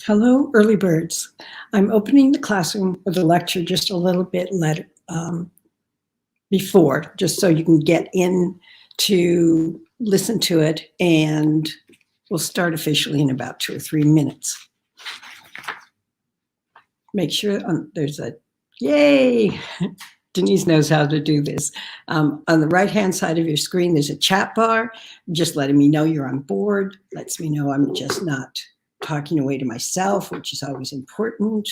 Hello, early birds. I'm opening the classroom for the lecture just a little bit before, just so you can get in to listen to it, and we'll start officially in about 2 or 3 minutes. Make sure there's a, yay! Denise knows how to do this. On the right-hand side of your screen, there's a chat bar, just letting me know you're on board, lets me know I'm just not talking away to myself, which is always important.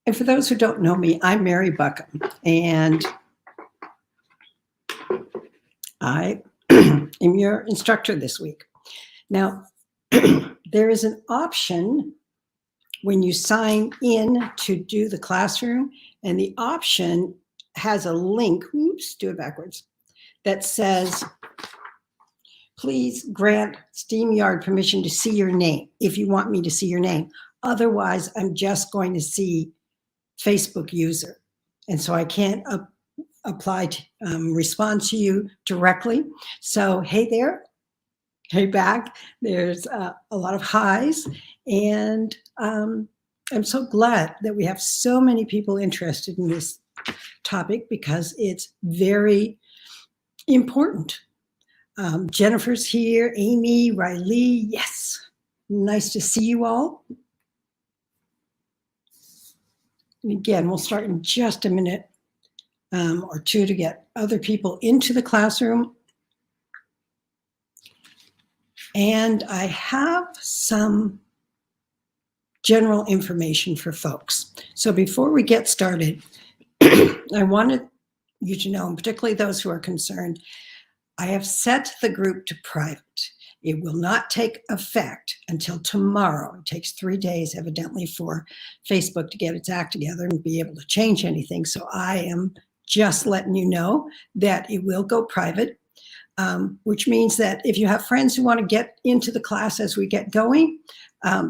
And for those who don't know me, I'm Mary Buckham, and I am your instructor this week. Now, there is an option when you sign in to do the classroom, and the option has a link, oops, do it backwards, that says, please grant StreamYard permission to see your name if you want me to see your name. Otherwise, I'm just going to see Facebook user. And so I can't apply to respond to you directly. So, hey there, hey back. There's a lot of highs. And I'm so glad that we have so many people interested in this topic because it's very important. Jennifer's here, Amy, Riley, yes. Nice to see you all. And again, we'll start in just a minute or two to get other people into the classroom. And I have some general information for folks. So before we get started, I wanted you to know, and particularly those who are concerned, I have set the group to private. It will not take effect until tomorrow. It takes 3 days, evidently, for Facebook to get its act together and be able to change anything. So I am just letting you know that it will go private, which means that if you have friends who want to get into the class as we get going,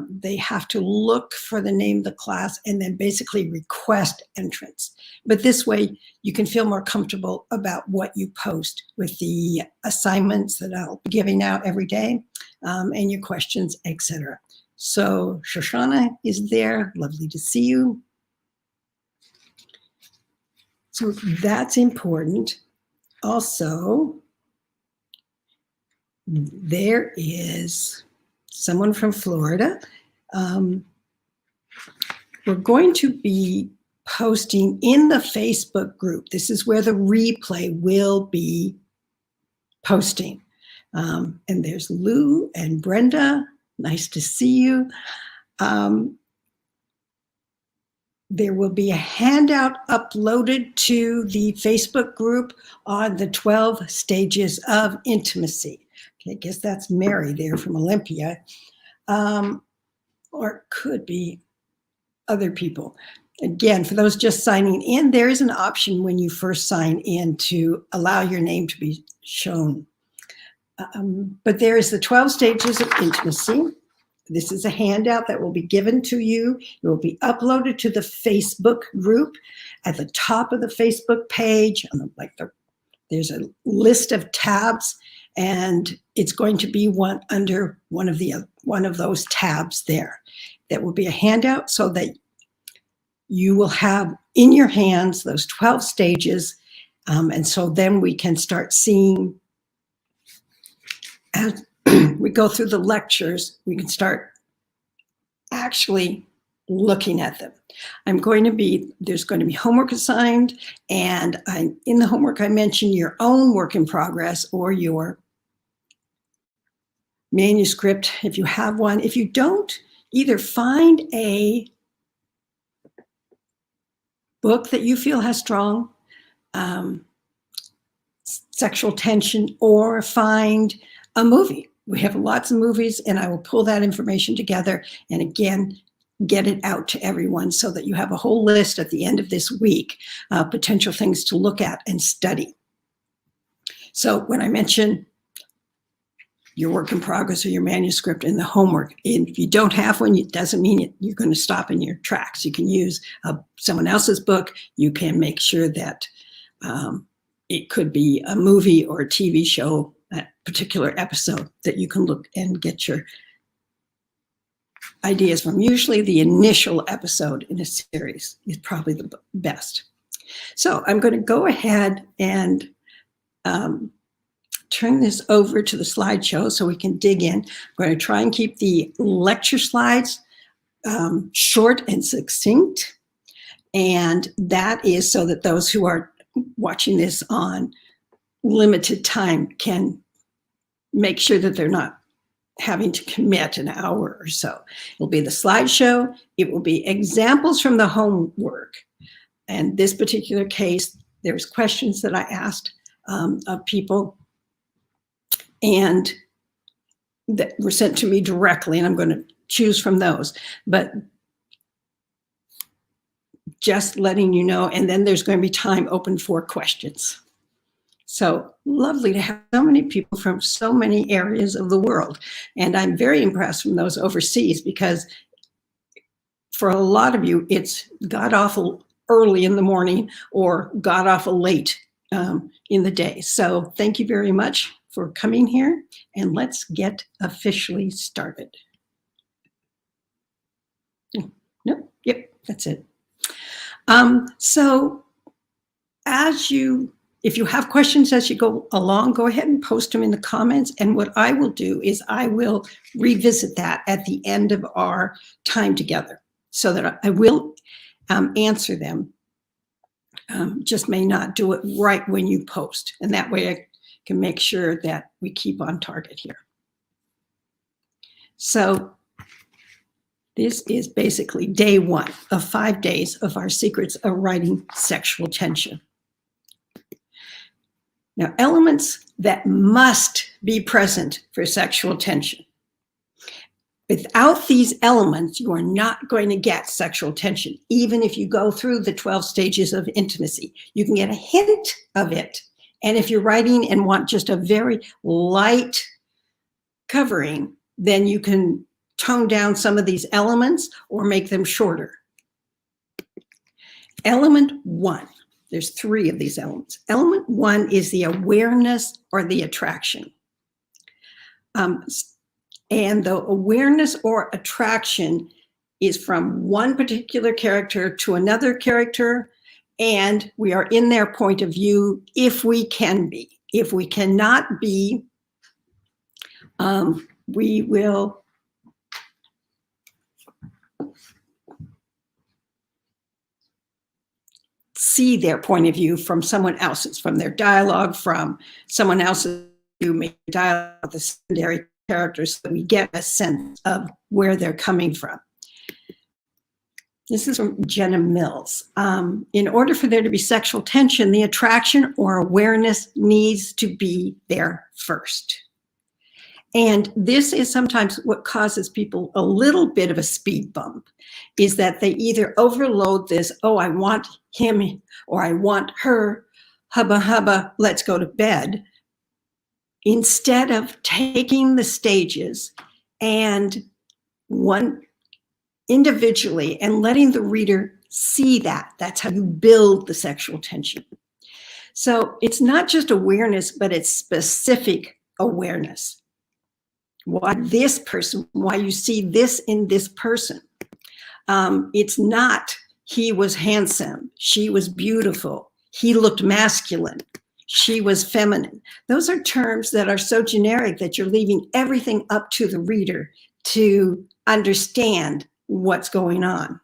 they have to look for the name of the class and then basically request entrance. But this way, you can feel more comfortable about what you post with the assignments that I'll be giving out every day and your questions, etc. So Shoshana is there. Lovely to see you. So that's important. Also, there is someone from Florida. We're going to be posting in the Facebook group. This is where the replay will be posting. And there's Lou and Brenda. Nice to see you. There will be a handout uploaded to the Facebook group on the 12 stages of intimacy. Okay, I guess that's Mary there from Olympia. Or it could be other people. Again, for those just signing in, there is an option when you first sign in to allow your name to be shown. But there is the 12 stages of intimacy. This is a handout that will be given to you. It will be uploaded to the Facebook group. At the top of the Facebook page, there's a list of tabs, and it's going to be under one of those tabs there. That will be a handout so that you will have in your hands those 12 stages, and so then we can start seeing as we go through the lectures, we can start actually looking at them. There's going to be homework assigned, and in the homework I mentioned your own work in progress or your manuscript if you have one. If you don't, either find a book that you feel has strong sexual tension, or find a movie. We have lots of movies, and I will pull that information together and again get it out to everyone so that you have a whole list at the end of this week, potential things to look at and study. So when I mention your work in progress or your manuscript and the homework, if you don't have one, it doesn't mean you're going to stop in your tracks. You can use someone else's book. You can make sure that it could be a movie or a TV show, that particular episode, that you can look and get your ideas from. Usually the initial episode in a series is probably the best. So I'm going to go ahead and turn this over to the slideshow so we can dig in. I'm going to try and keep the lecture slides short and succinct. And that is so that those who are watching this on limited time can make sure that they're not having to commit an hour or so. It'll be the slideshow. It will be examples from the homework. And this particular case, there's questions that I asked of people and that were sent to me directly, and I'm going to choose from those. But just letting you know, and then there's going to be time open for questions. So lovely to have so many people from so many areas of the world. And I'm very impressed from those overseas, because for a lot of you, it's god awful early in the morning or god awful late in the day. So thank you very much for coming here, and let's get officially started. Nope, yep, that's it. So if you have questions as you go along, go ahead and post them in the comments. And what I will do is I will revisit that at the end of our time together, so that I will answer them. Just may not do it right when you post. And that way I can make sure that we keep on target here. So this is basically day 1 of 5 days of our Secrets of Writing Sexual Tension. Now, elements that must be present for sexual tension. Without these elements, you are not going to get sexual tension. Even if you go through the 12 stages of intimacy, you can get a hint of it. And if you're writing and want just a very light covering, then you can tone down some of these elements or make them shorter. Element 1, there's 3 of these elements. Element 1 is the awareness or the attraction. And the awareness or attraction is from one particular character to another character, and we are in their point of view if we can be. If we cannot be, we will see their point of view from someone else's, from their dialogue, from someone else's who made dialogue with the secondary characters, so we get a sense of where they're coming from. This is from Jenna Mills. In order for there to be sexual tension, the attraction or awareness needs to be there first. And this is sometimes what causes people a little bit of a speed bump, is that they either overload this, oh, I want him or I want her, hubba hubba, let's go to bed, instead of taking the stages and one individually and letting the reader see that. That's how you build the sexual tension. So it's not just awareness, but it's specific awareness. Why this person, why you see this in this person. It's not he was handsome, she was beautiful, he looked masculine, she was feminine. Those are terms that are so generic that you're leaving everything up to the reader to understand what's going on.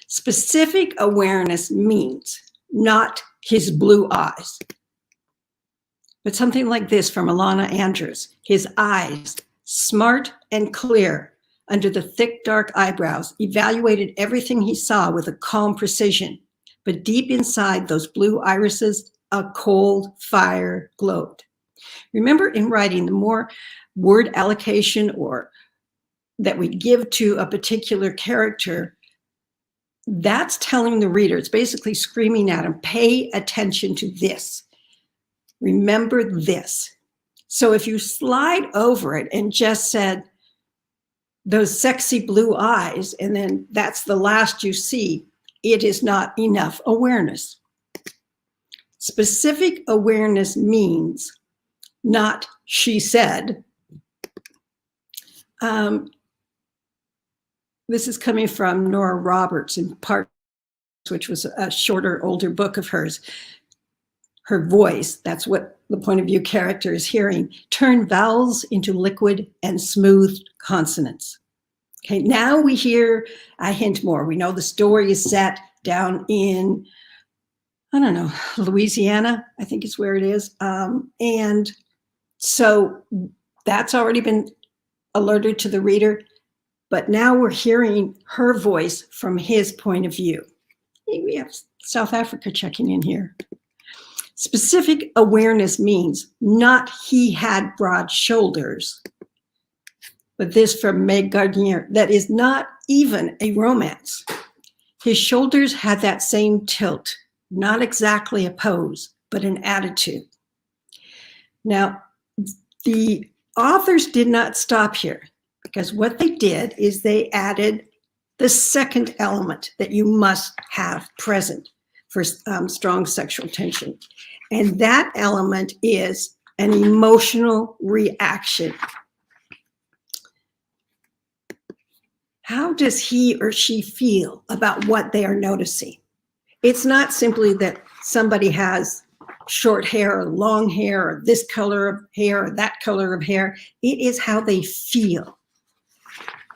Specific awareness means not his blue eyes, but something like this from Alana Andrews. His eyes, smart and clear, under the thick dark eyebrows, evaluated everything he saw with a calm precision, but deep inside those blue irises, a cold fire glowed. Remember, in writing, the more word allocation or that we give to a particular character, that's telling the reader, it's basically screaming at him, pay attention to this. Remember this. So if you slide over it and just said, those sexy blue eyes, and then that's the last you see, it is not enough awareness. Specific awareness means not she said. this is coming from Nora Roberts in part, which was a shorter, older book of hers. Her voice, that's what the point of view character is hearing, turn vowels into liquid and smooth consonants. Okay, now we hear a hint more. We know the story is set down in, I don't know, Louisiana, I think is where it is. And so that's already been alerted to the reader, but now we're hearing her voice from his point of view. We have South Africa checking in here. Specific awareness means not he had broad shoulders, but this from Meg Gardner, that is not even a romance. His shoulders had that same tilt, not exactly a pose, but an attitude. Now, the authors did not stop here, because what they did is they added the second element that you must have present for strong sexual tension. And that element is an emotional reaction. How does he or she feel about what they are noticing? It's not simply that somebody has short hair or long hair or this color of hair or that color of hair. It is how they feel.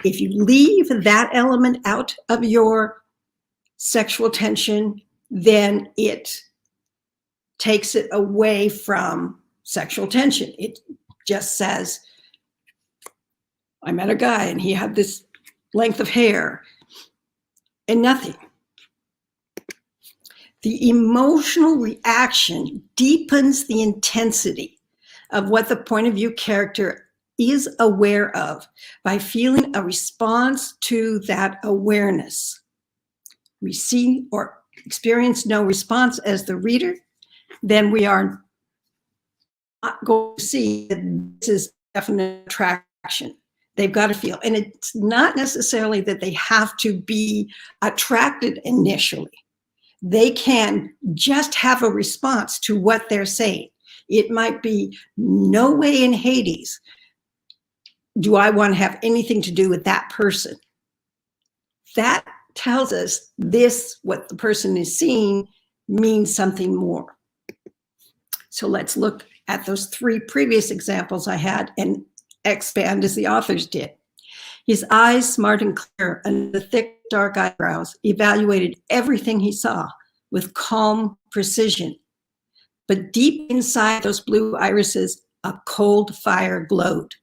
If you leave that element out of your sexual tension, then it takes it away from sexual tension. It just says, I met a guy and he had this length of hair and nothing. The emotional reaction deepens the intensity of what the point of view character is aware of by feeling a response to that awareness. We see or experience no response as the reader, then we are not going to see that this is definite attraction. They've got to feel. And it's not necessarily that they have to be attracted initially. They can just have a response to what they're saying. It might be, no way in Hades do I want to have anything to do with that person. That tells us this, what the person is seeing, means something more. So let's look at those three previous examples I had and expand as the authors did. His eyes, smart and clear, and the thick, dark eyebrows, evaluated everything he saw with calm precision. But deep inside those blue irises, a cold fire glowed.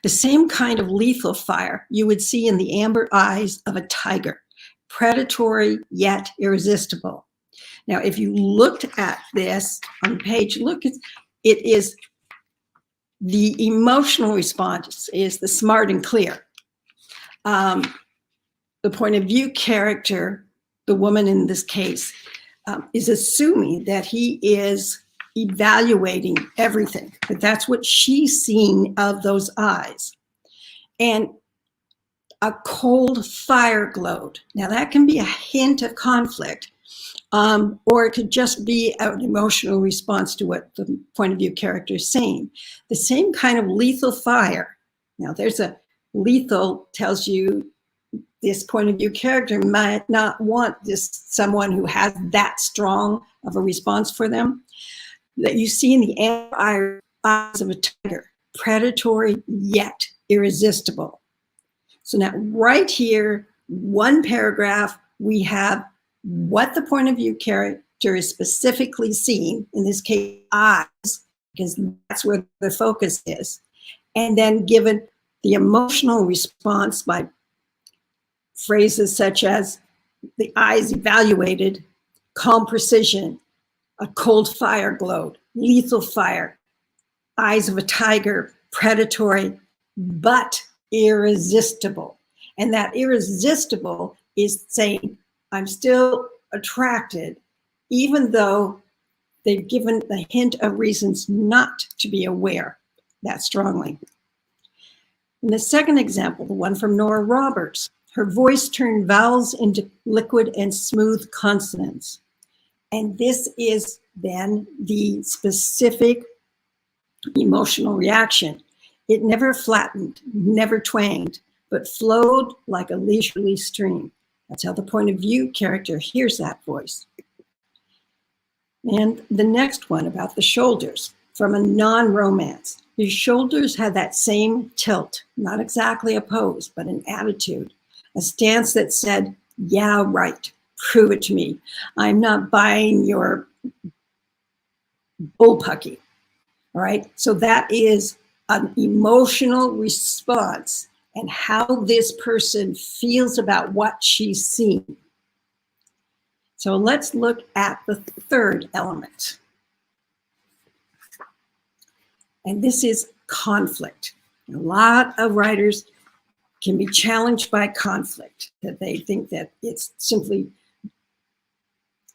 The same kind of lethal fire you would see in the amber eyes of a tiger, predatory yet irresistible. Now, if you looked at this on the page, look, it is the emotional response is the smart and clear. The point of view character, the woman in this case, is assuming that he is evaluating everything, that that's what she's seeing of those eyes. And a cold fire glowed. Now that can be a hint of conflict, or it could just be an emotional response to what the point of view character is saying. The same kind of lethal fire. Now there's a lethal tells you this point of view character might not want this someone who has that strong of a response for them. That you see in the amber eyes of a tiger, predatory yet irresistible. So now right here, one paragraph, we have what the point of view character is specifically seeing, in this case, eyes, because that's where the focus is. And then given the emotional response by phrases such as the eyes evaluated, calm precision, a cold fire glowed, lethal fire, eyes of a tiger, predatory, but irresistible. And that irresistible is saying, I'm still attracted, even though they've given a hint of reasons not to be aware that strongly. In the second example, the one from Nora Roberts, her voice turned vowels into liquid and smooth consonants. And this is then the specific emotional reaction. It never flattened, never twanged, but flowed like a leisurely stream. That's how the point of view character hears that voice. And the next one about the shoulders from a non-romance. His shoulders had that same tilt, not exactly a pose, but an attitude, a stance that said, yeah, right, prove it to me. I'm not buying your bullpucky, all right? So that is an emotional response and how this person feels about what she's seeing. So let's look at the third element. And this is conflict. A lot of writers can be challenged by conflict, that they think that it's simply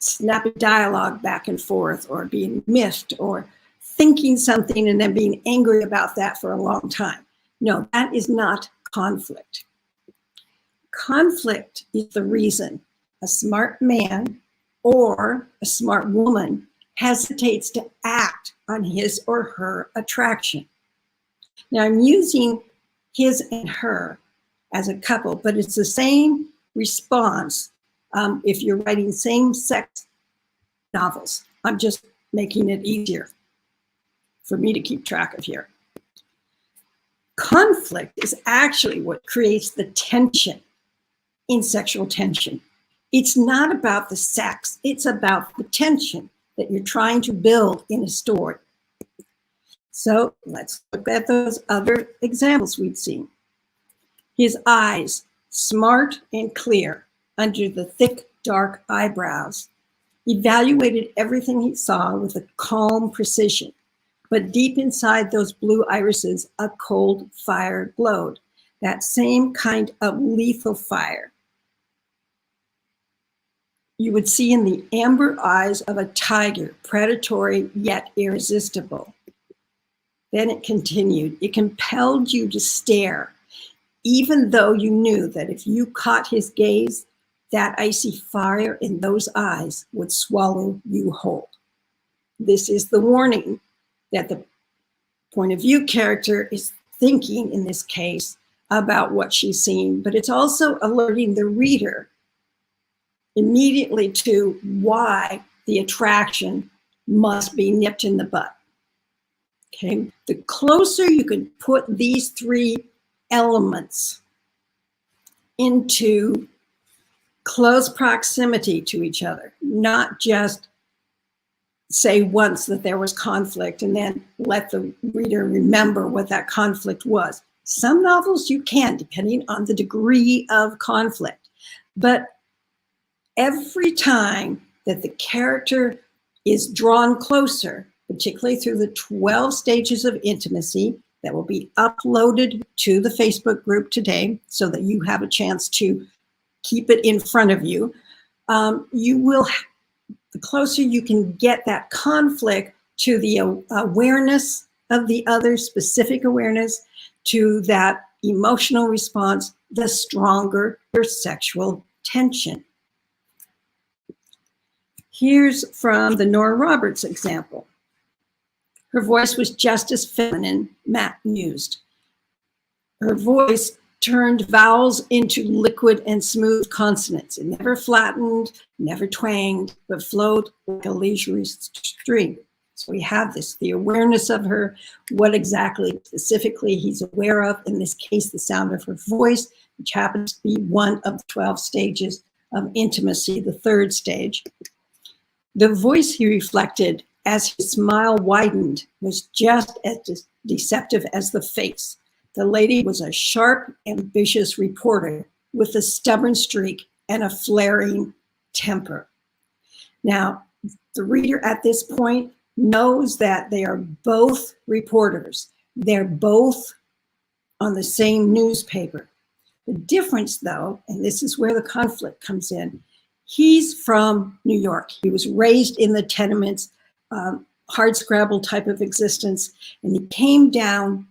snappy dialogue back and forth, or being miffed, or thinking something and then being angry about that for a long time. No, that is not conflict. Conflict is the reason a smart man or a smart woman hesitates to act on his or her attraction. Now, I'm using his and her as a couple, but it's the same response if you're writing same-sex novels. I'm just making it easier for me to keep track of here. Conflict is actually what creates the tension in sexual tension. It's not about the sex, it's about the tension that you're trying to build in a story. So let's look at those other examples we've seen. His eyes, smart and clear under the thick, dark eyebrows, evaluated everything he saw with a calm precision, but deep inside those blue irises, a cold fire glowed, that same kind of lethal fire you would see in the amber eyes of a tiger, predatory yet irresistible. Then it continued. It compelled you to stare, even though you knew that if you caught his gaze, that icy fire in those eyes would swallow you whole. This is the warning that the point of view character is thinking in this case about what she's seeing, but it's also alerting the reader immediately to why the attraction must be nipped in the bud. Okay, the closer you can put these three elements into close proximity to each other, not just say once that there was conflict and then let the reader remember what that conflict was. Some novels you can, depending on the degree of conflict, but every time that the character is drawn closer, particularly through the 12 stages of intimacy that will be uploaded to the Facebook group today so that you have a chance to keep it in front of you, the closer you can get that conflict to the awareness of the other, specific awareness, to that emotional response, the stronger your sexual tension. Here's from the Nora Roberts example. Her voice was just as feminine, Matt mused. Her voice turned vowels into liquid and smooth consonants. It never flattened, never twanged, but flowed like a leisurely stream. So we have this, the awareness of her, what exactly specifically he's aware of, in this case, the sound of her voice, which happens to be one of the 12 stages of intimacy, the third stage. The voice, he reflected, as his smile widened, was just as deceptive as the face. The lady was a sharp, ambitious reporter with a stubborn streak and a flaring temper. Now, the reader at this point knows that they are both reporters. They're both on the same newspaper. The difference, though, and this is where the conflict comes in, he's from New York. He was raised in the tenements, hardscrabble type of existence, and he came down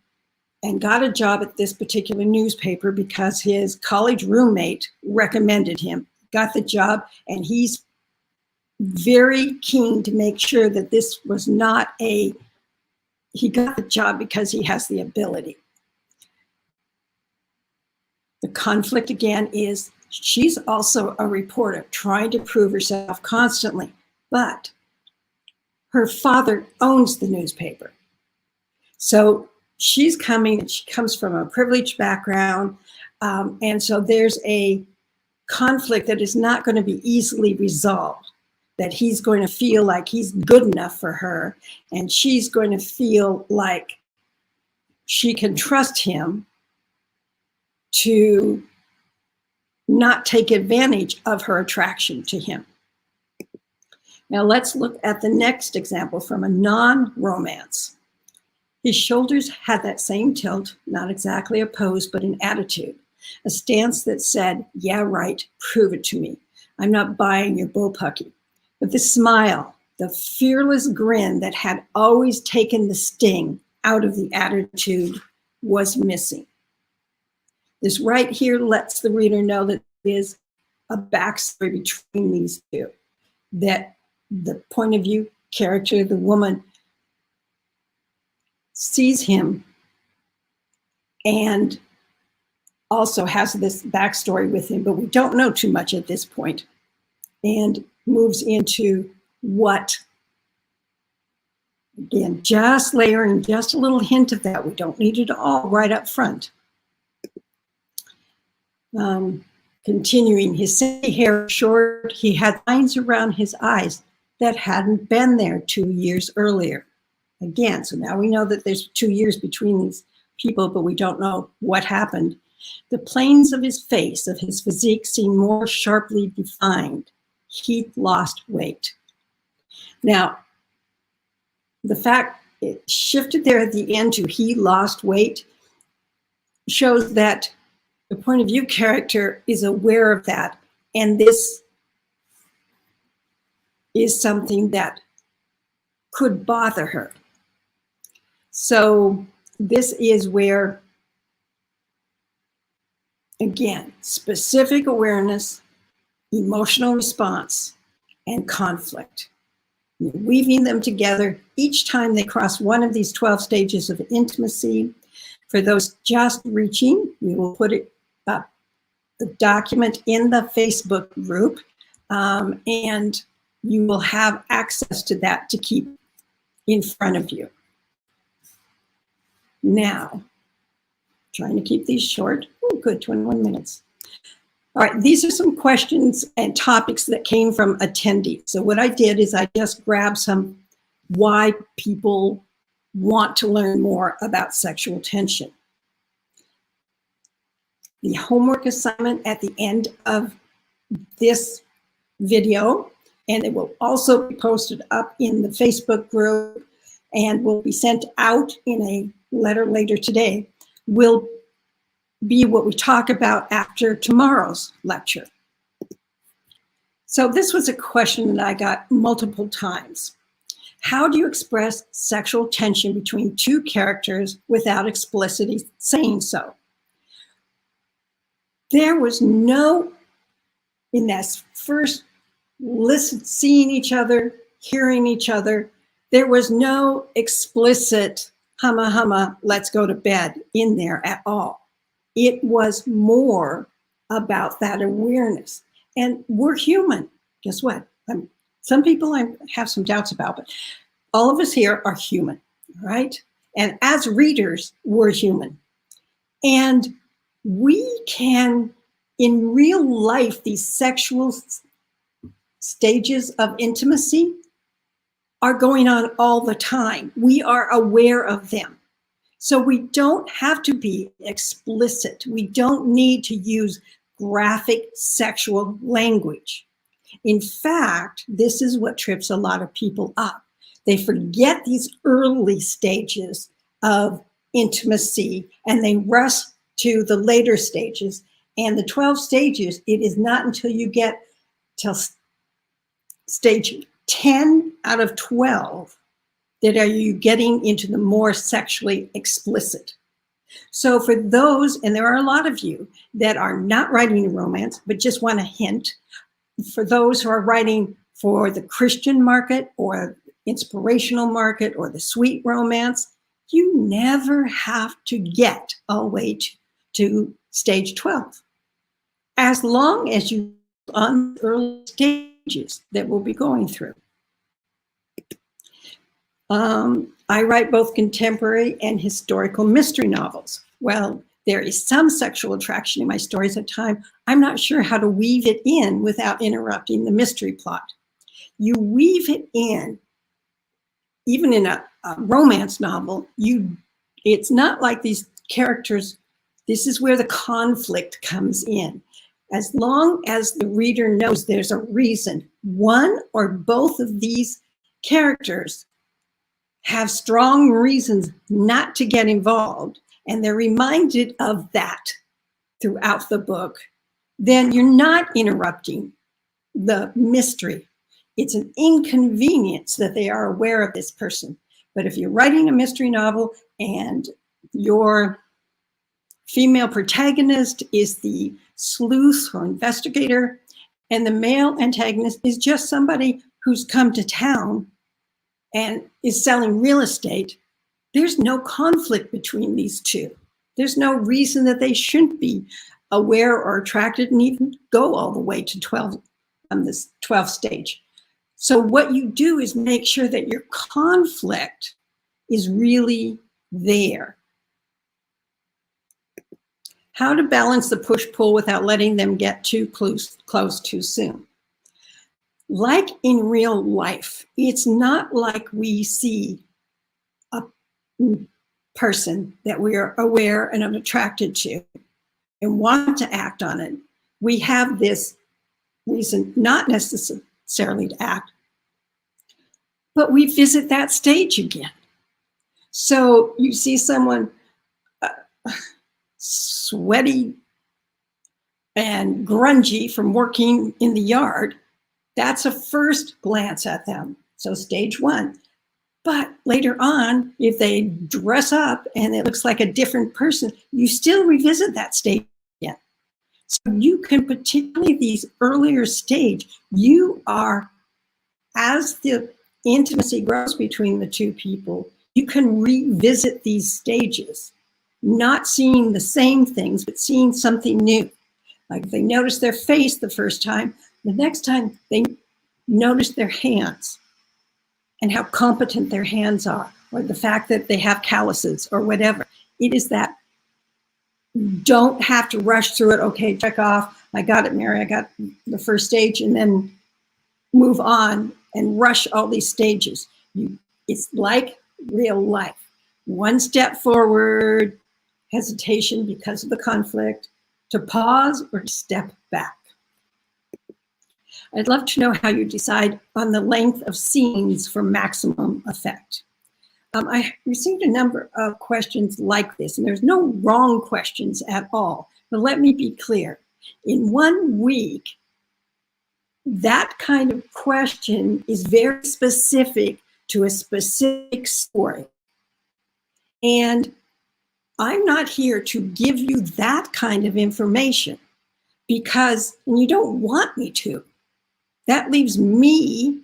and got a job at this particular newspaper because his college roommate recommended him, got the job, and he's very keen to make sure that this was not he got the job because he has the ability. The conflict again is she's also a reporter trying to prove herself constantly, but her father owns the newspaper. So she comes from a privileged background. And so there's a conflict that is not going to be easily resolved, that he's going to feel like he's good enough for her, and she's going to feel like she can trust him to not take advantage of her attraction to him. Now let's look at the next example from a non-romance. His shoulders had that same tilt, not exactly a pose, but an attitude, a stance that said, yeah, right, prove it to me. I'm not buying your bullpucky. But the smile, the fearless grin that had always taken the sting out of the attitude was missing. This right here lets the reader know that there is a backstory between these two, that the point of view character, the woman, sees him and also has this backstory with him, but we don't know too much at this point, and moves into what, again, just layering just a little hint of that. We don't need it all right up front. Continuing, his sandy hair short, he had lines around his eyes that hadn't been there 2 years earlier. Again, so now we know that there's 2 years between these people, but we don't know what happened. The planes of his face, of his physique, seemed more sharply defined. He'd lost weight. Now, the fact it shifted there at the end to he lost weight shows that the point of view character is aware of that, and this is something that could bother her. So this is where, again, specific awareness, emotional response, and conflict. Weaving them together each time they cross one of these 12 stages of intimacy. For those just reaching, we will put it up, the document in the Facebook group, and you will have access to that to keep in front of you. Now, trying to keep these short. Oh, good, 21 minutes. All right, these are some questions and topics that came from attendees. So what I did is I just grabbed some why people want to learn more about sexual tension. The homework assignment at the end of this video, and it will also be posted up in the Facebook group and will be sent out in a letter later today, will be what we talk about after tomorrow's lecture. So this was a question that I got multiple times. How do you express sexual tension between two characters without explicitly saying so? There was no, in that first seeing each other, hearing each other, there was no explicit humma humma, let's go to bed in there at all. It was more about that awareness. And we're human. Guess what? Some people I have some doubts about, but all of us here are human, right? And as readers, we're human. And we can, in real life, these sexual stages of intimacy are going on all the time. We are aware of them. So we don't have to be explicit. We don't need to use graphic sexual language. In fact, this is what trips a lot of people up. They forget these early stages of intimacy and they rush to the later stages. And the 12 stages, it is not until you get till stage 10 out of 12 that are you getting into the more sexually explicit. So for those, and there are a lot of you that are not writing a romance, but just want a hint, for those who are writing for the Christian market or inspirational market or the sweet romance, you never have to get all the way to stage 12, as long as you on the early stages that we'll be going through. I write both contemporary and historical mystery novels. Well, there is some sexual attraction in my stories at times. I'm not sure how to weave it in without interrupting the mystery plot. You weave it in, even in a romance novel, it's not like these characters, this is where the conflict comes in. As long as the reader knows there's a reason, one or both of these characters have strong reasons not to get involved, and they're reminded of that throughout the book, then you're not interrupting the mystery. It's an inconvenience that they are aware of this person. But if you're writing a mystery novel and your female protagonist is the sleuth or investigator, and the male antagonist is just somebody who's come to town and is selling real estate, there's no conflict between these two. There's no reason that they shouldn't be aware or attracted and even go all the way to 12 on this 12th stage. So what you do is make sure that your conflict is really there. How to balance the push-pull without letting them get too close too soon. Like in real life, it's not like we see a person that we are aware and attracted to and want to act on it. We have this reason not necessarily to act, but we visit that stage again. So you see someone sweaty and grungy from working in the yard, that's a first glance at them. So stage 1. But later on, if they dress up and it looks like a different person, you still revisit that stage again. So you can, particularly these earlier stage, you are, as the intimacy grows between the two people, you can revisit these stages, not seeing the same things, but seeing something new. Like if they notice their face the first time, the next time they notice their hands and how competent their hands are, or the fact that they have calluses or whatever. It is that you don't have to rush through it. Okay, check off. I got it, Mary. I got the first stage, and then move on and rush all these stages. It's like real life. One step forward, hesitation because of the conflict, to pause or to step back. I'd love to know how you decide on the length of scenes for maximum effect. I received a number of questions like this, and there's no wrong questions at all. But let me be clear. In 1 week, that kind of question is very specific to a specific story. And I'm not here to give you that kind of information because, and you don't want me to. That leaves me,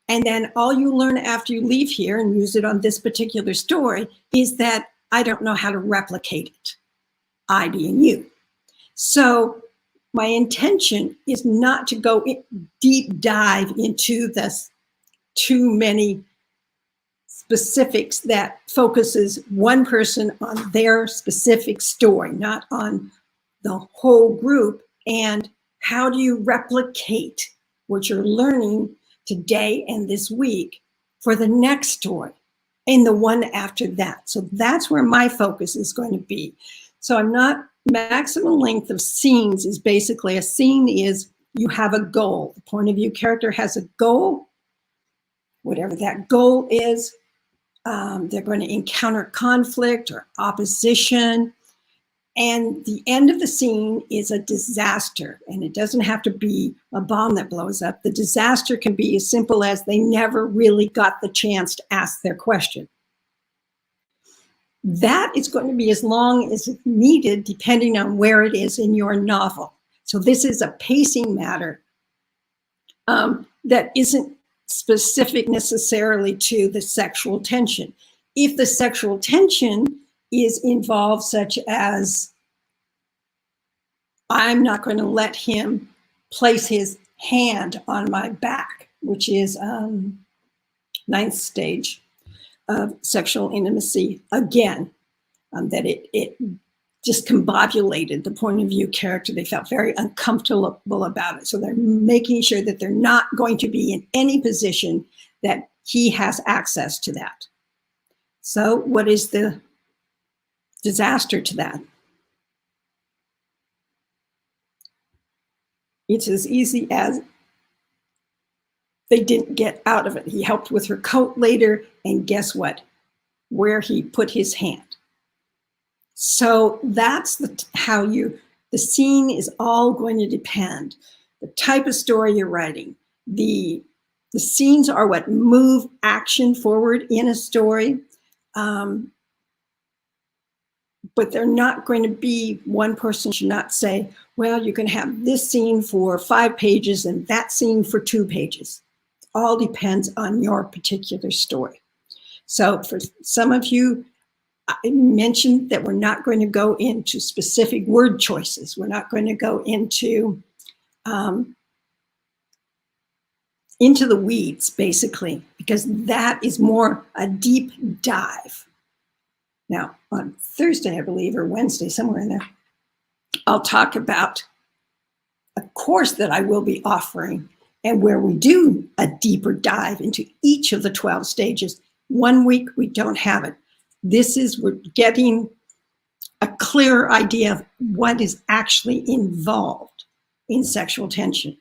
and then all you learn after you leave here and use it on this particular story is that I don't know how to replicate it, I being you. So my intention is not to go deep dive into this too many specifics that focuses one person on their specific story, not on the whole group. And how do you replicate what you're learning today and this week for the next story and the one after that? So that's where my focus is going to be. So I'm not, maximum length of scenes is basically, a scene is you have a goal. The point of view character has a goal. Whatever that goal is, they're going to encounter conflict or opposition. And the end of the scene is a disaster. And it doesn't have to be a bomb that blows up. The disaster can be as simple as they never really got the chance to ask their question. That is going to be as long as it's needed, depending on where it is in your novel. So this is a pacing matter that isn't specific necessarily to the sexual tension. If the sexual tension is involved, such as I'm not going to let him place his hand on my back, which is ninth stage of sexual intimacy again, that it discombobulated the point of view character. They felt very uncomfortable about it. So they're making sure that they're not going to be in any position that he has access to that. So what is the disaster to that? It's as easy as they didn't get out of it. He helped with her coat later, and guess what? Where he put his hand. So that's the scene is all going to depend. The type of story you're writing. The scenes are what move action forward in a story. But they're not going to be, one person should not say, well, you can have this scene for 5 pages and that scene for 2 pages. It all depends on your particular story. So for some of you, I mentioned that we're not going to go into specific word choices. We're not going to go into the weeds, basically, because that is more a deep dive. Now, on Thursday, I believe, or Wednesday, somewhere in there, I'll talk about a course that I will be offering and where we do a deeper dive into each of the 12 stages. 1 week, we don't have it. We're getting a clearer idea of what is actually involved in sexual tension.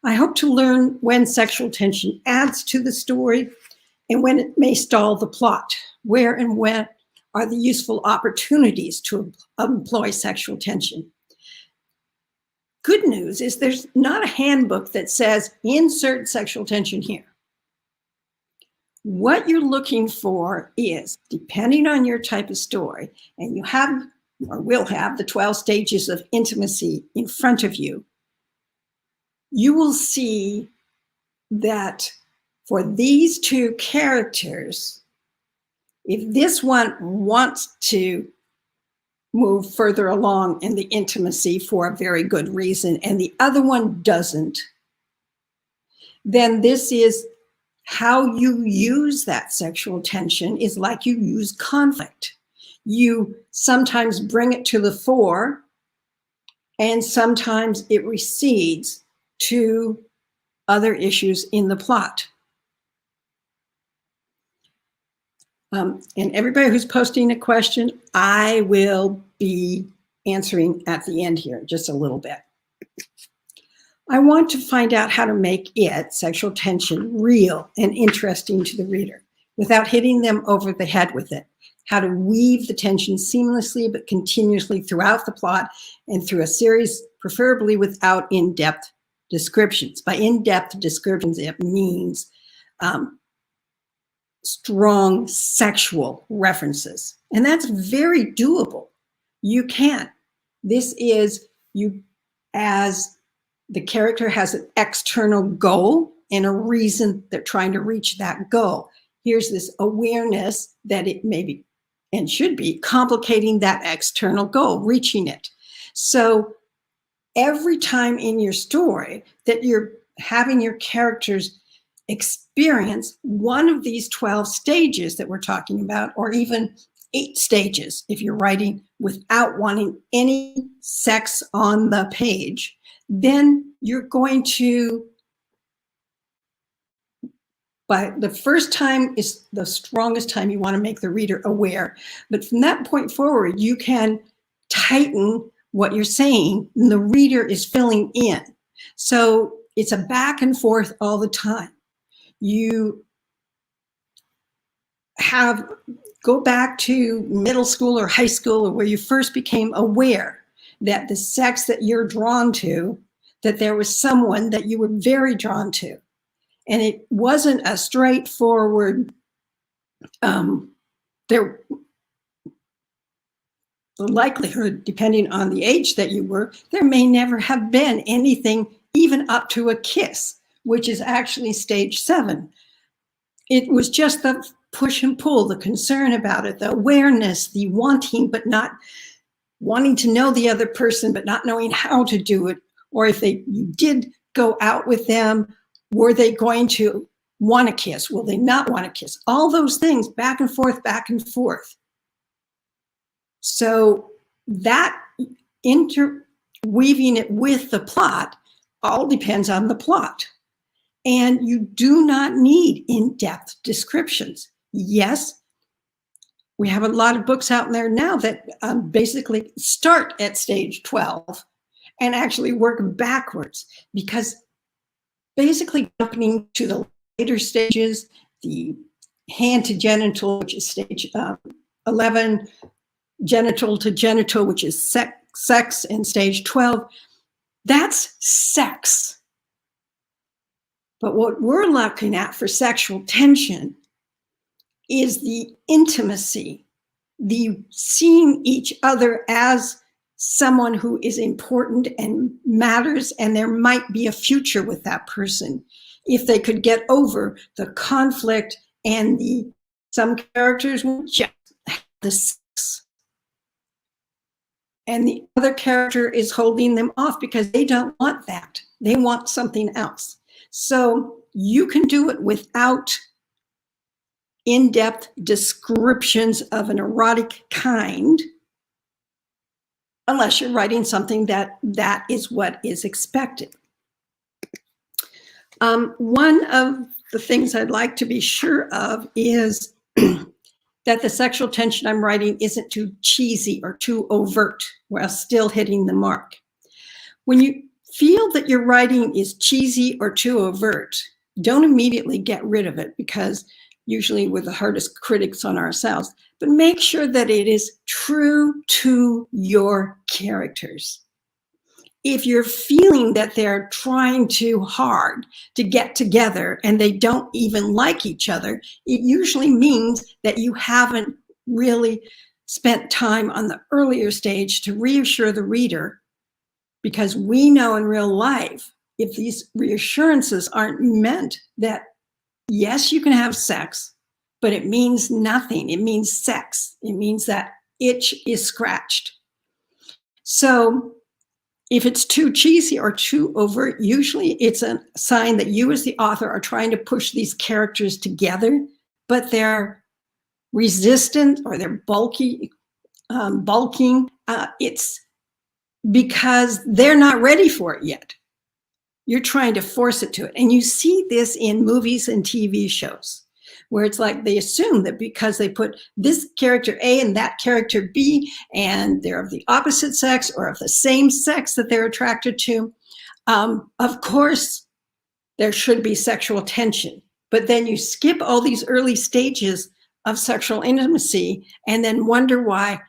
I hope to learn when sexual tension adds to the story and when it may stall the plot. Where and when are the useful opportunities to employ sexual tension? Good news is there's not a handbook that says insert sexual tension here. What you're looking for is, depending on your type of story, and you have or will have the 12 stages of intimacy in front of you, you will see that for these 2 characters, if this one wants to move further along in the intimacy for a very good reason and the other one doesn't, then this is how you use that sexual tension is like you use conflict. You sometimes bring it to the fore and sometimes it recedes to other issues in the plot. And everybody who's posting a question, I will be answering at the end here, just a little bit. I want to find out how to make sexual tension, real and interesting to the reader without hitting them over the head with it. How to weave the tension seamlessly but continuously throughout the plot and through a series, preferably without in-depth descriptions. By in-depth descriptions, it means strong sexual references. And that's very doable. You can. This is you as the character has an external goal and a reason they're trying to reach that goal. Here's this awareness that it may be and should be complicating that external goal, reaching it. So every time in your story that you're having your characters experience one of these 12 stages that we're talking about, or even 8 stages, if you're writing without wanting any sex on the page, then you're going to, by the first time is the strongest time you want to make the reader aware. But from that point forward, you can tighten what you're saying and the reader is filling in. So it's a back and forth all the time. You go back to middle school or high school, or where you first became aware that the sex that you're drawn to, that there was someone that you were very drawn to. And it wasn't a straightforward, the likelihood, depending on the age that you were, there may never have been anything even up to a kiss, which is actually stage 7. It was just the push and pull, the concern about it, the awareness, the wanting, but not wanting to know the other person but not knowing how to do it, or if you did go out with them, were they going to want to kiss? Will they not want to kiss? All those things, back and forth, back and forth. So that interweaving it with the plot all depends on the plot. And you do not need in-depth descriptions. Yes, we have a lot of books out there now that basically start at stage 12 and actually work backwards, because basically jumping to the later stages, the hand to genital, which is stage 11, genital to genital, which is sex, and stage 12, that's sex. But what we're looking at for sexual tension is the intimacy, the seeing each other as someone who is important and matters, and there might be a future with that person if they could get over the conflict and some characters will just have the sex. And the other character is holding them off because they don't want that. They want something else. So you can do it without in-depth descriptions of an erotic kind, unless you're writing something that is what is expected. One of the things I'd like to be sure of is that the sexual tension I'm writing isn't too cheesy or too overt while still hitting the mark. When you feel that your writing is cheesy or too overt, don't immediately get rid of it, because usually we're the hardest critics on ourselves, but make sure that it is true to your characters. If you're feeling that they're trying too hard to get together and they don't even like each other, it usually means that you haven't really spent time on the earlier stage to reassure the reader, because we know in real life, if these reassurances aren't meant, that yes, you can have sex, but it means nothing. It means sex. It means that itch is scratched. So if it's too cheesy or too overt, usually it's a sign that you as the author are trying to push these characters together, but they're resistant or they're bulking. It's because they're not ready for it yet. You're trying to force it to it. And you see this in movies and TV shows, where it's like they assume that because they put this character A and that character B, and they're of the opposite sex or of the same sex that they're attracted to, of course, there should be sexual tension. But then you skip all these early stages of sexual intimacy and then wonder why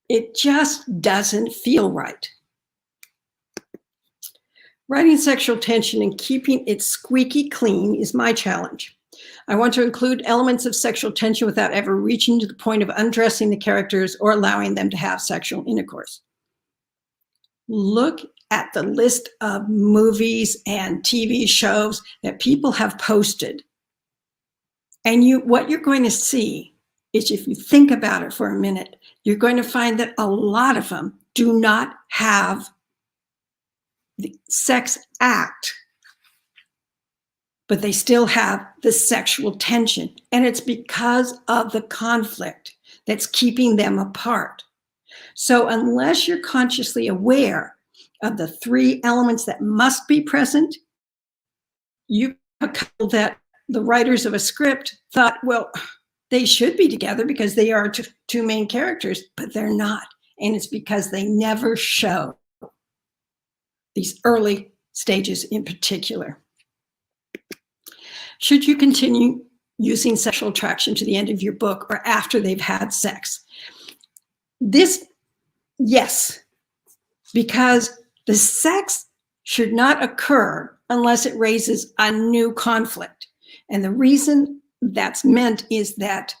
it just doesn't feel right. Writing sexual tension and keeping it squeaky clean is my challenge. I want to include elements of sexual tension without ever reaching to the point of undressing the characters or allowing them to have sexual intercourse. Look at the list of movies and TV shows that people have posted. And what you're going to see is, if you think about it for a minute, you're going to find that a lot of them do not have the sex act, but they still have the sexual tension. And it's because of the conflict that's keeping them apart. So unless you're consciously aware of the three elements that must be present, you have a couple that the writers of a script thought, well, they should be together because they are two main characters, but they're not. And it's because they never show these early stages in particular. Should you continue using sexual attraction to the end of your book or after they've had sex? Yes, because the sex should not occur unless it raises a new conflict. And the reason that's meant is that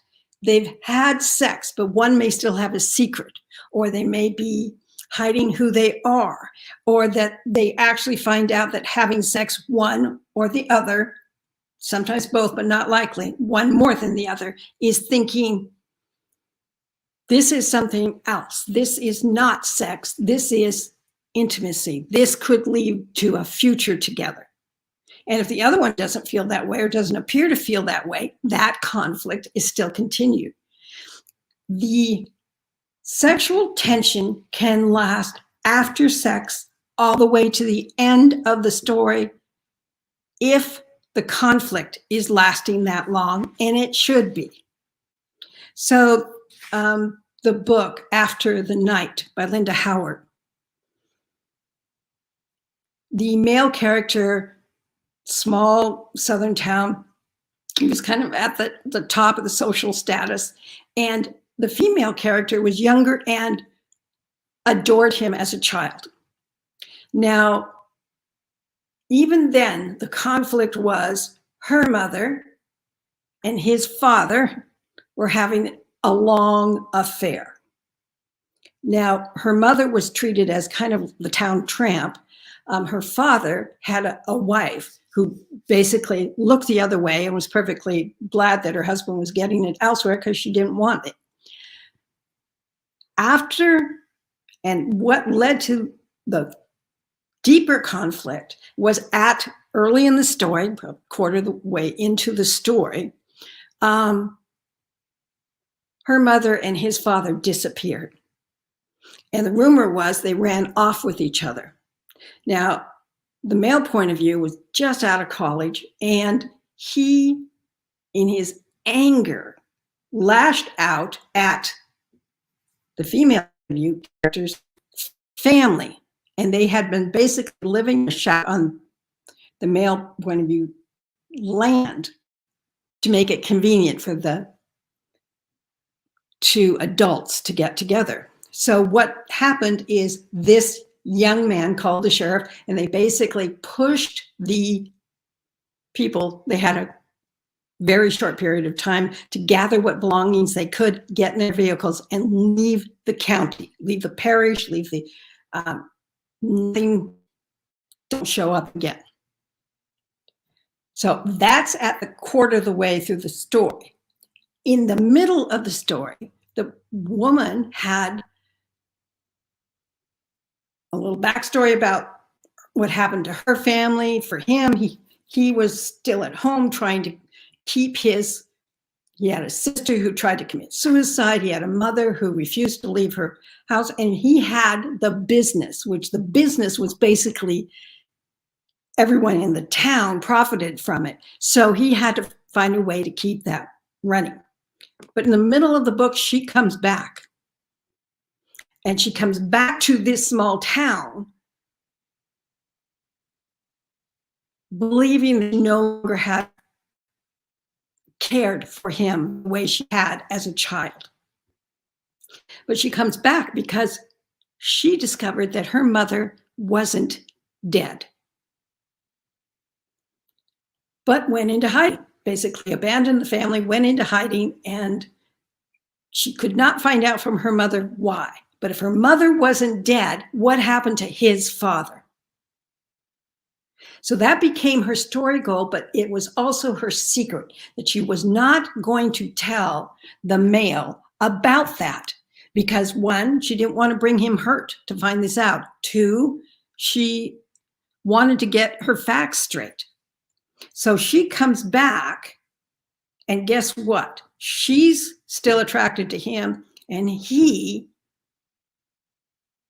they've had sex, but one may still have a secret, or they may be hiding who they are, or that they actually find out that having sex, one or the other, sometimes both, but not likely, one more than the other, is thinking this is something else. This is not sex. This is intimacy. This could lead to a future together. And if the other one doesn't feel that way or doesn't appear to feel that way, that conflict is still continued. The sexual tension can last after sex all the way to the end of the story if the conflict is lasting that long, and it should be. So the book After the Night by Linda Howard, the male character, small southern town, he was kind of at the top of the social status, and the female character was younger and adored him as a child. Now, even then, the conflict was her mother and his father were having a long affair. Now, her mother was treated as kind of the town tramp. Her father had a wife who basically looked the other way and was perfectly glad that her husband was getting it elsewhere because she didn't want it. And what led to the deeper conflict was at early in the story, a quarter of the way into the story, her mother and his father disappeared. And the rumor was they ran off with each other. Now, the male point of view was just out of college, and he, in his anger, lashed out at the female view character's family. And they had been basically living a shack on the male point of view land to make it convenient for the two adults to get together. So what happened is this young man called the sheriff, and they basically pushed the people. They had a very short period of time to gather what belongings they could, get in their vehicles, and leave the county, leave the parish, leave the nothing, don't show up again. So that's at the quarter of the way through the story. In the middle of the story, the woman had a little backstory about what happened to her family. For him, he was still at home trying to keep he had a sister who tried to commit suicide. He had a mother who refused to leave her house, and he had the business, which the business was basically everyone in the town profited from it. So he had to find a way to keep that running. But in the middle of the book, she comes back. And she comes back to this small town, believing that she no longer had cared for him the way she had as a child. But she comes back because she discovered that her mother wasn't dead, but went into hiding, basically abandoned the family, went into hiding, and she could not find out from her mother why. But if her mother wasn't dead, what happened to his father? So that became her story goal, but it was also her secret that she was not going to tell the male about that because, one, she didn't want to bring him hurt to find this out. Two, she wanted to get her facts straight. So she comes back, and guess what? She's still attracted to him, and he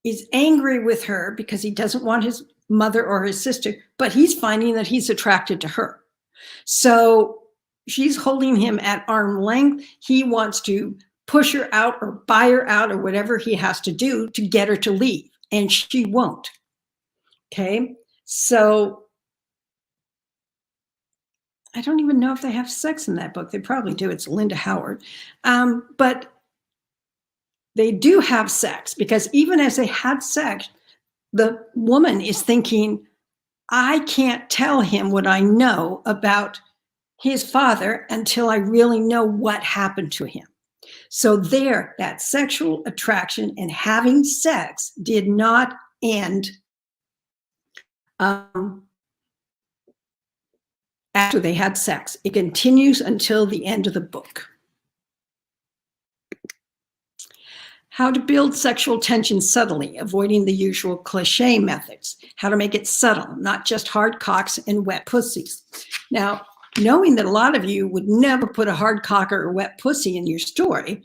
is angry with her because he doesn't want his mother or his sister, but he's finding that he's attracted to her. So she's holding him at arm's length. He wants to push her out or buy her out or whatever he has to do to get her to leave, and she won't. Okay, so I don't even know if they have sex in that book. They probably do. It's Linda Howard. But they do have sex because even as they had sex, the woman is thinking, I can't tell him what I know about his father until I really know what happened to him. So there, that sexual attraction and having sex did not end after they had sex. It continues until the end of the book. How to build sexual tension subtly, avoiding the usual cliche methods. How to make it subtle, not just hard cocks and wet pussies. Now, knowing that a lot of you would never put a hard cock or a wet pussy in your story,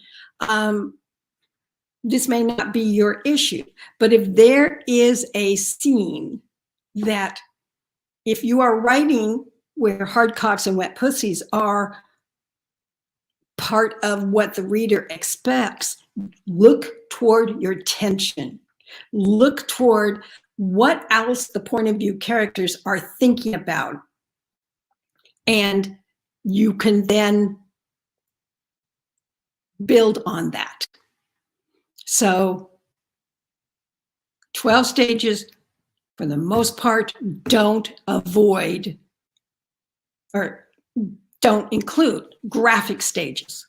this may not be your issue. But if there is a scene that, if you are writing where hard cocks and wet pussies are part of what the reader expects, look toward your tension. Look toward what else the point of view characters are thinking about. And you can then build on that. So 12 stages, for the most part, don't avoid or don't include graphic stages.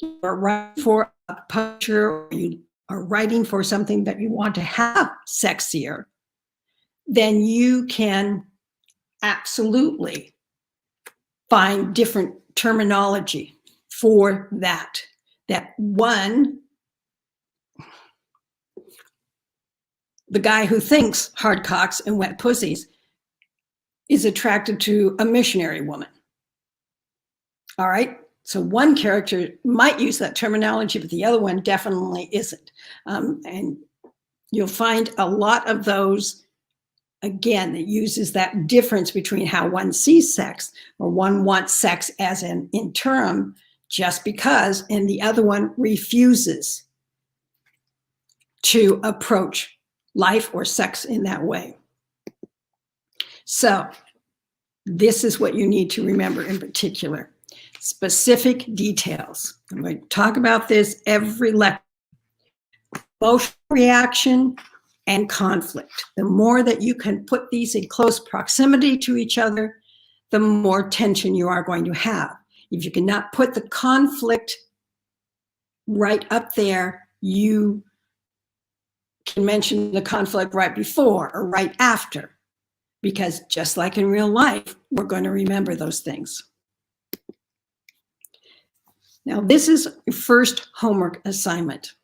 You are writing for a publisher, or you are writing for something that you want to have sexier, then you can absolutely find different terminology for that. That one, the guy who thinks hard cocks and wet pussies is attracted to a missionary woman. All right. So one character might use that terminology, but the other one definitely isn't. And you'll find a lot of those, again, that uses that difference between how one sees sex, or one wants sex as an interim just because, and the other one refuses to approach life or sex in that way. So this is what you need to remember in particular. Specific details. I'm going to talk about this every lecture. Emotional reaction and conflict. The more that you can put these in close proximity to each other, the more tension you are going to have. If you cannot put the conflict right up there, you can mention the conflict right before or right after, because just like in real life, we're going to remember those things. Now, this is your first homework assignment.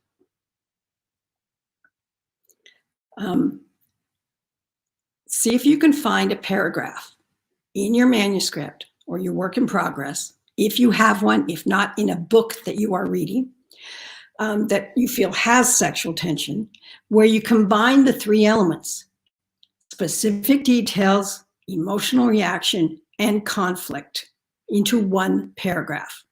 See if you can find a paragraph in your manuscript or your work in progress, if you have one, if not in a book that you are reading, that you feel has sexual tension, where you combine the three elements: specific details, emotional reaction, and conflict into one paragraph.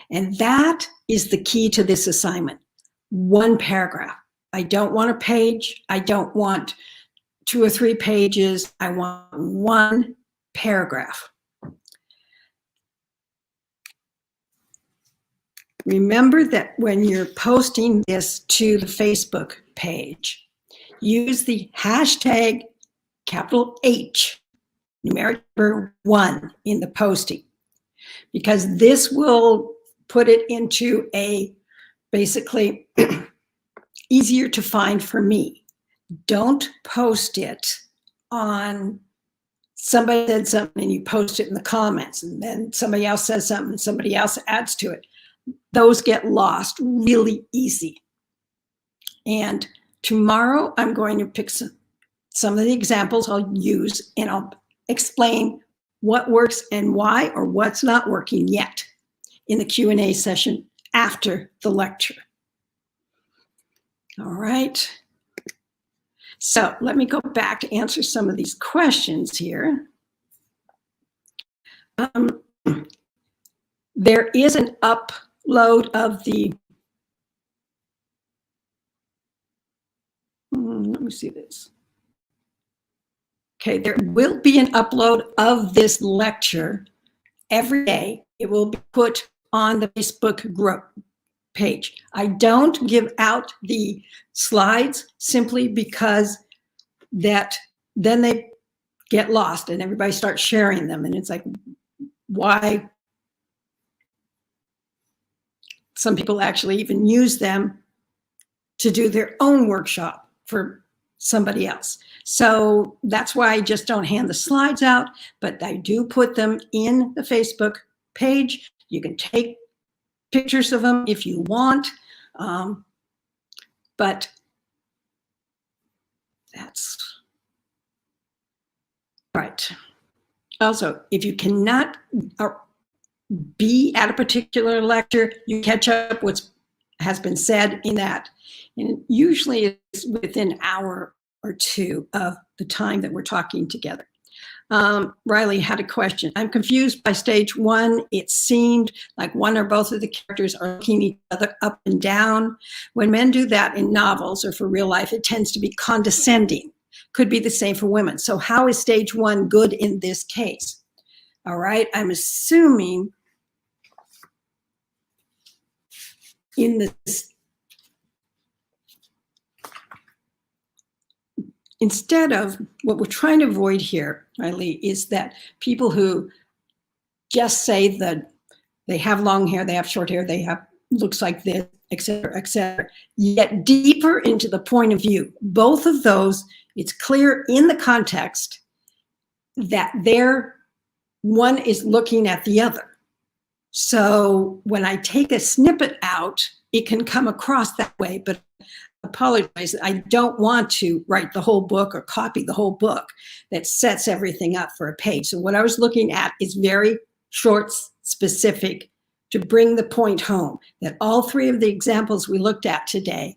And that is the key to this assignment. One paragraph. I don't want a page. I don't want 2 or 3 pages. I want one paragraph. Remember that when you're posting this to the Facebook page, use the hashtag capital H, numeric number 1 in the posting, because this will put it into a basically easier to find for me. Don't post it on somebody said something and you post it in the comments, and then somebody else says something and somebody else adds to it. Those get lost really easy. And tomorrow I'm going to pick some of the examples I'll use, and I'll explain what works and why, or what's not working yet, in the Q&A session after the lecture. All right. So let me go back to answer some of these questions here. There is an upload of the, let me see this. Okay, there will be an upload of this lecture every day. It will be put on the Facebook group page. I don't give out the slides simply because that then they get lost and everybody starts sharing them, and it's like, why? Some people actually even use them to do their own workshop for somebody else. So that's why I just don't hand the slides out, but I do put them in the Facebook page. You can take pictures of them if you want. But that's right. Also, if you cannot be at a particular lecture, you catch up what has been said in that. And usually it's within an hour or two of the time that we're talking together. Riley had a question. I'm confused by stage one. It seemed like one or both of the characters are looking each other up and down. When men do that in novels or for real life, it tends to be condescending. Could be the same for women. So how is stage one good in this case? All right, I'm assuming in this, instead of what we're trying to avoid here, Riley, is that people who just say that they have long hair, they have short hair, they have looks like this, et cetera, yet deeper into the point of view. Both of those, it's clear in the context that one is looking at the other. So when I take a snippet out, it can come across that way, but apologize, I don't want to write the whole book or copy the whole book that sets everything up for a page. So what I was looking at is very short, specific, to bring the point home that all three of the examples we looked at today,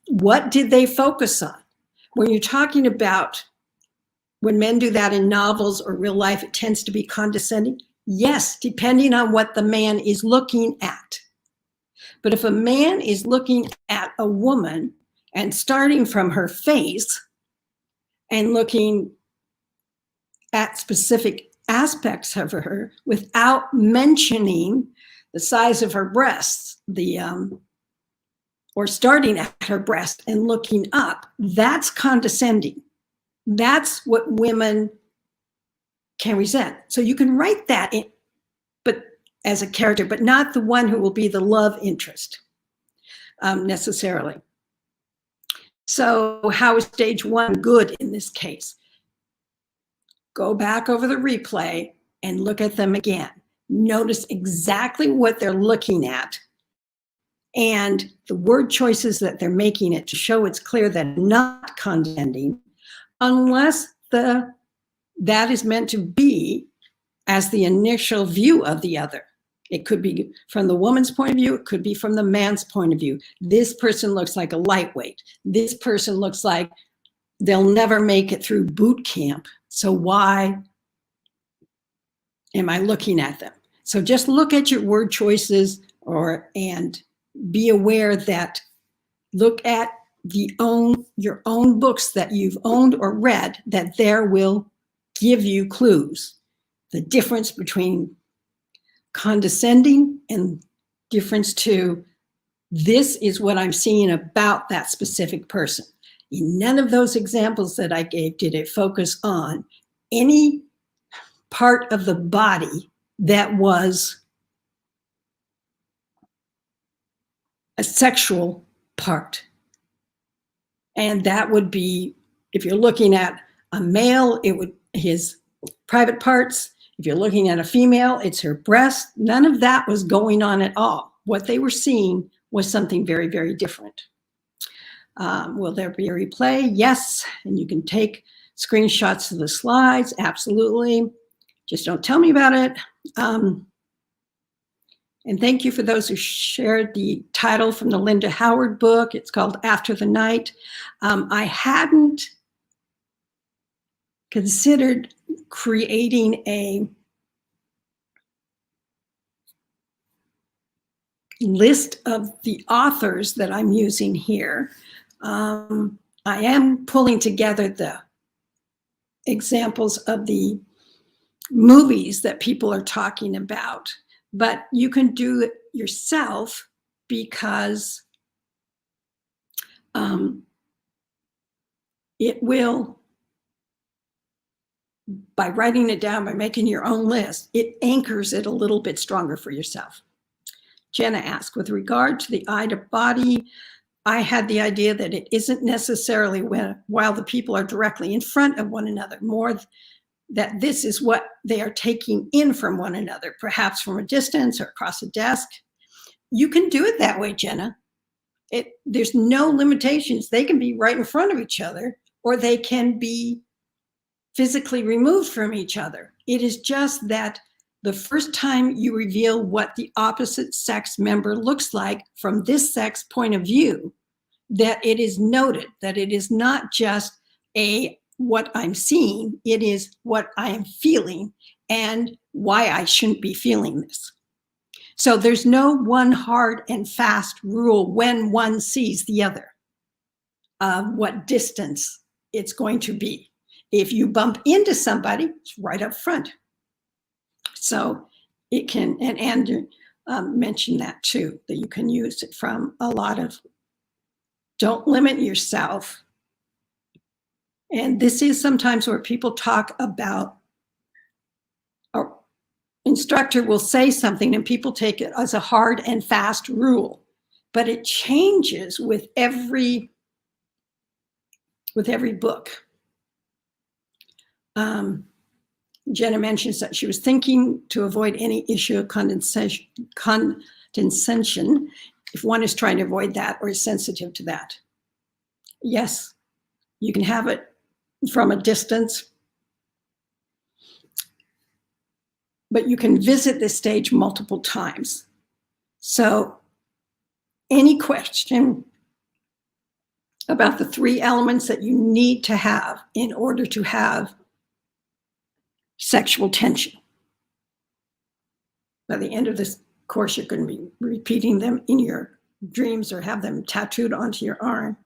what did they focus on? When you're talking about when men do that in novels or real life, it tends to be condescending. Yes, depending on what the man is looking at. But if a man is looking at a woman and starting from her face and looking at specific aspects of her without mentioning the size of her breasts, or starting at her breast and looking up, that's condescending. That's what women can resent. So you can write that in, but as a character, but not the one who will be the love interest necessarily. So how is stage one good in this case? Go back over the replay and look at them again. Notice exactly what they're looking at and the word choices that they're making it to show it's clear that not condescending, unless that is meant to be as the initial view of the other. It could be from the woman's point of view. It could be from the man's point of view. This person looks like a lightweight. This person looks like they'll never make it through boot camp. So why am I looking at them? So just look at your word choices and be aware that look at your own books that you've owned or read, that there will give you clues. The difference between condescending and difference to this is what I'm seeing about that specific person. In none of those examples that I gave did it focus on any part of the body that was a sexual part. And that would be, if you're looking at a male, it would his private parts. If you're looking at a female, it's her breast. None of that was going on at all. What they were seeing was something very, very different. Will there be a replay? Yes, and you can take screenshots of the slides, absolutely. Just don't tell me about it. And thank you for those who shared the title from the Linda Howard book. It's called After the Night. I hadn't considered creating a list of the authors that I'm using here. I am pulling together the examples of the movies that people are talking about, but you can do it yourself because it will, by writing it down, by making your own list, it anchors it a little bit stronger for yourself. Jenna asked, with regard to the eye to body, I had the idea that it isn't necessarily while the people are directly in front of one another, more that this is what they are taking in from one another, perhaps from a distance or across a desk. You can do it that way, Jenna. There's no limitations. They can be right in front of each other, or they can be physically removed from each other. It is just that the first time you reveal what the opposite sex member looks like from this sex point of view, that it is noted, that it is not just what I'm seeing, it is what I am feeling and why I shouldn't be feeling this. So there's no one hard and fast rule when one sees the other of what distance it's going to be. If you bump into somebody, it's right up front. So it can, and Andrew mentioned that too, that you can use it from a lot of, don't limit yourself. And this is sometimes where people talk about, our instructor will say something and people take it as a hard and fast rule, but it changes with every book. Jenna mentions that she was thinking to avoid any issue of condescension if one is trying to avoid that or is sensitive to that. Yes, you can have it from a distance, but you can visit this stage multiple times. So any question about the 3 elements that you need to have in order to have sexual tension. By the end of this course, you're going to be repeating them in your dreams or have them tattooed onto your arm.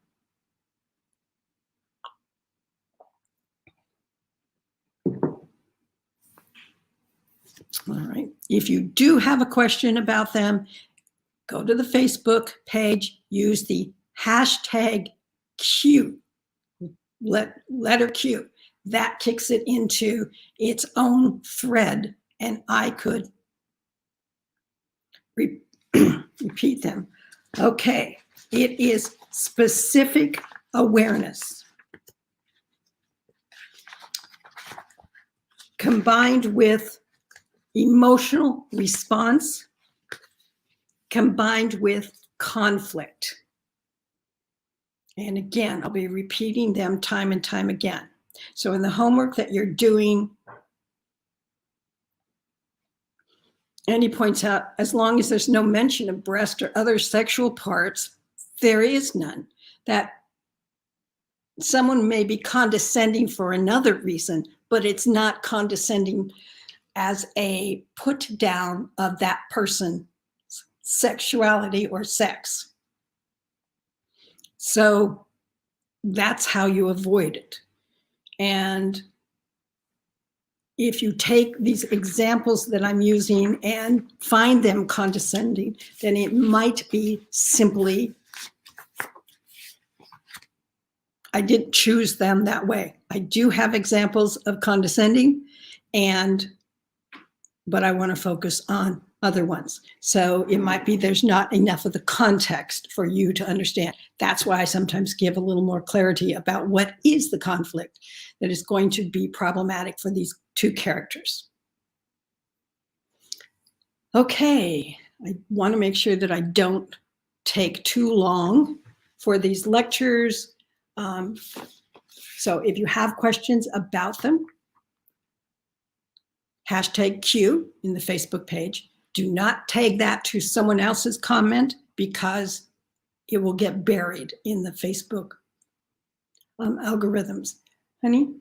All right. If you do have a question about them, go to the Facebook page, use the hashtag Q, letter Q. That kicks it into its own thread, and I could repeat them. Okay, it is specific awareness combined with emotional response, combined with conflict. And again, I'll be repeating them time and time again. So in the homework that you're doing, and he points out, as long as there's no mention of breast or other sexual parts, there is none. That someone may be condescending for another reason, but it's not condescending as a put down of that person's sexuality or sex. So that's how you avoid it. And if you take these examples that I'm using and find them condescending, then it might be simply, I didn't choose them that way. I do have examples of condescending, but I want to focus on other ones. So it might be there's not enough of the context for you to understand. That's why I sometimes give a little more clarity about what is the conflict that is going to be problematic for these 2 characters. Okay, I want to make sure that I don't take too long for these lectures. So if you have questions about them, hashtag Q in the Facebook page. Do not tag that to someone else's comment because it will get buried in the Facebook algorithms. Honey,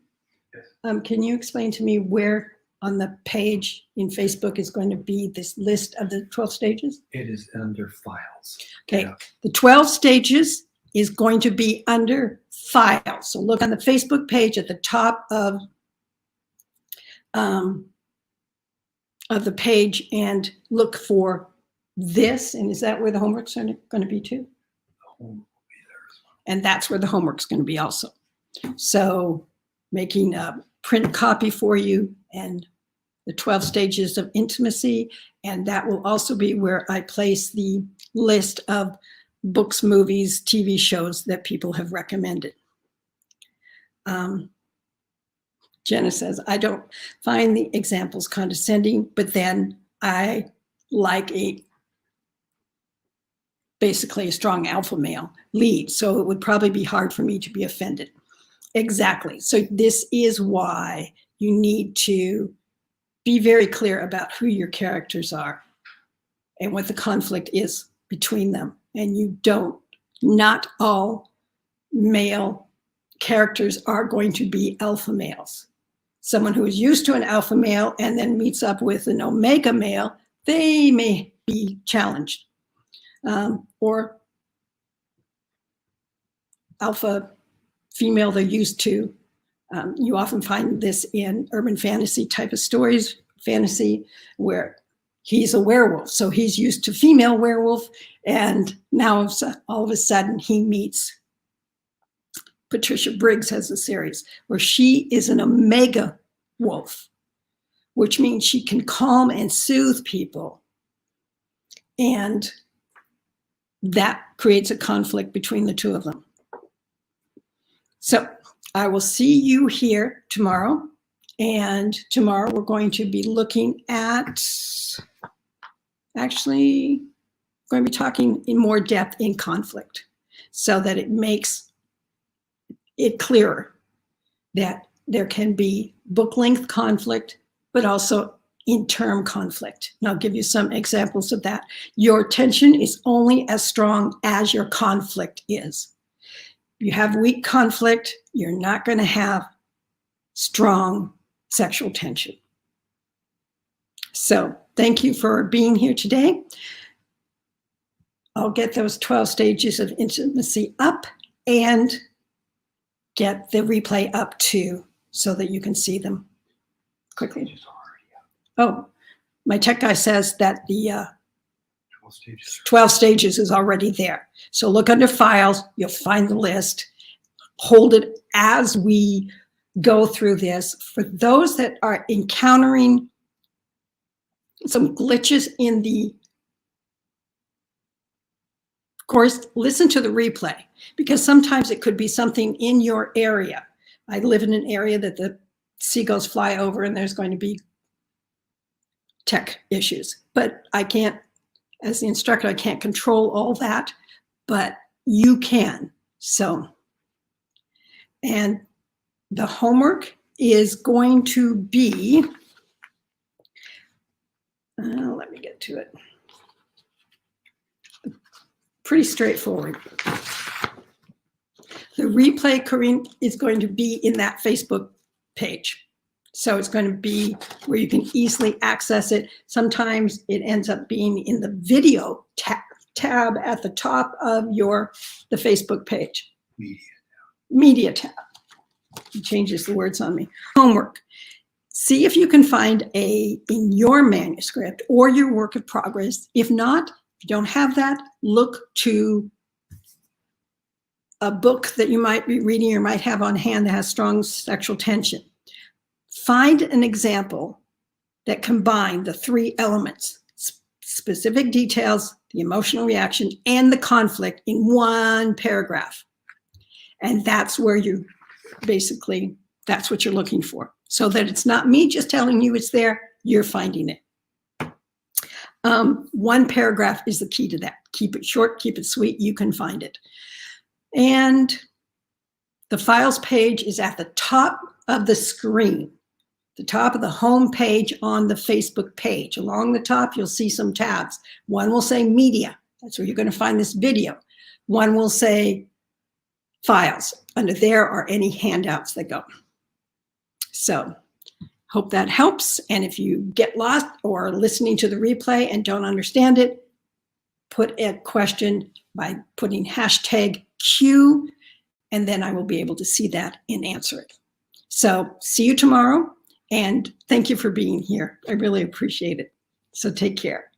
yes. Can you explain to me where on the page in Facebook is going to be this list of the 12 stages? It is under files. Okay, yeah. The 12 stages is going to be under files. So look on the Facebook page at the top of the page and look for this. And is that where the homework's going to be too? The homework will be there as well. And that's where the homework's going to be also. So making a print copy for you and the 12 stages of intimacy. And that will also be where I place the list of books, movies, TV shows that people have recommended. Jenna says, I don't find the examples condescending, but then I like a basically a strong alpha male lead. So it would probably be hard for me to be offended. Exactly. So this is why you need to be very clear about who your characters are and what the conflict is between them. And you don't, not all male characters are going to be alpha males. Someone who is used to an alpha male and then meets up with an omega male, they may be challenged. Or alpha female they're used to. You often find this in urban fantasy type of stories, fantasy, where he's a werewolf. So he's used to female werewolf, and now all of a sudden he meets Patricia Briggs has a series where she is an omega wolf, which means she can calm and soothe people. And that creates a conflict between the two of them. So I will see you here tomorrow. And tomorrow we're going to be looking at, actually, we're going to be talking in more depth in conflict so that it makes it clearer that there can be book length conflict, but also in-term conflict. And I'll give you some examples of that. Your tension is only as strong as your conflict is. If you have weak conflict, you're not going to have strong sexual tension. So thank you for being here today. I'll get those 12 stages of intimacy up and get the replay up too, so that you can see them quickly. Oh, my tech guy says that the 12 stages is already there. So look under files, you'll find the list. Hold it as we go through this. For those that are encountering some glitches in the course, listen to the replay, because sometimes it could be something in your area. I live in an area that the seagulls fly over and there's going to be tech issues, but I can't, as the instructor, I can't control all that, but you can. So, and the homework is going to be, let me get to it. Pretty straightforward. The replay, Corinne, is going to be in that Facebook page. So it's going to be where you can easily access it. Sometimes it ends up being in the video tab at the top of the Facebook page. Media tab. It changes the words on me. Homework. See if you can find in your manuscript or your work of progress. If not, if you don't have that, look to a book that you might be reading or might have on hand that has strong sexual tension. Find an example that combine the three elements, specific details, the emotional reaction, and the conflict in one paragraph. And that's where you basically, that's what you're looking for. So that it's not me just telling you it's there, you're finding it. One paragraph is the key to that. Keep it short, keep it sweet, you can find it. And the files page is at the top of the screen, the top of the home page on the Facebook page. Along the top, you'll see some tabs. One will say media. That's where you're going to find this video. One will say files. Under there are any handouts that go. So hope that helps. And if you get lost or listening to the replay and don't understand it, put a question by putting hashtag Q, and then I will be able to see that and answer it. So see you tomorrow, and thank you for being here. I really appreciate it. So take care.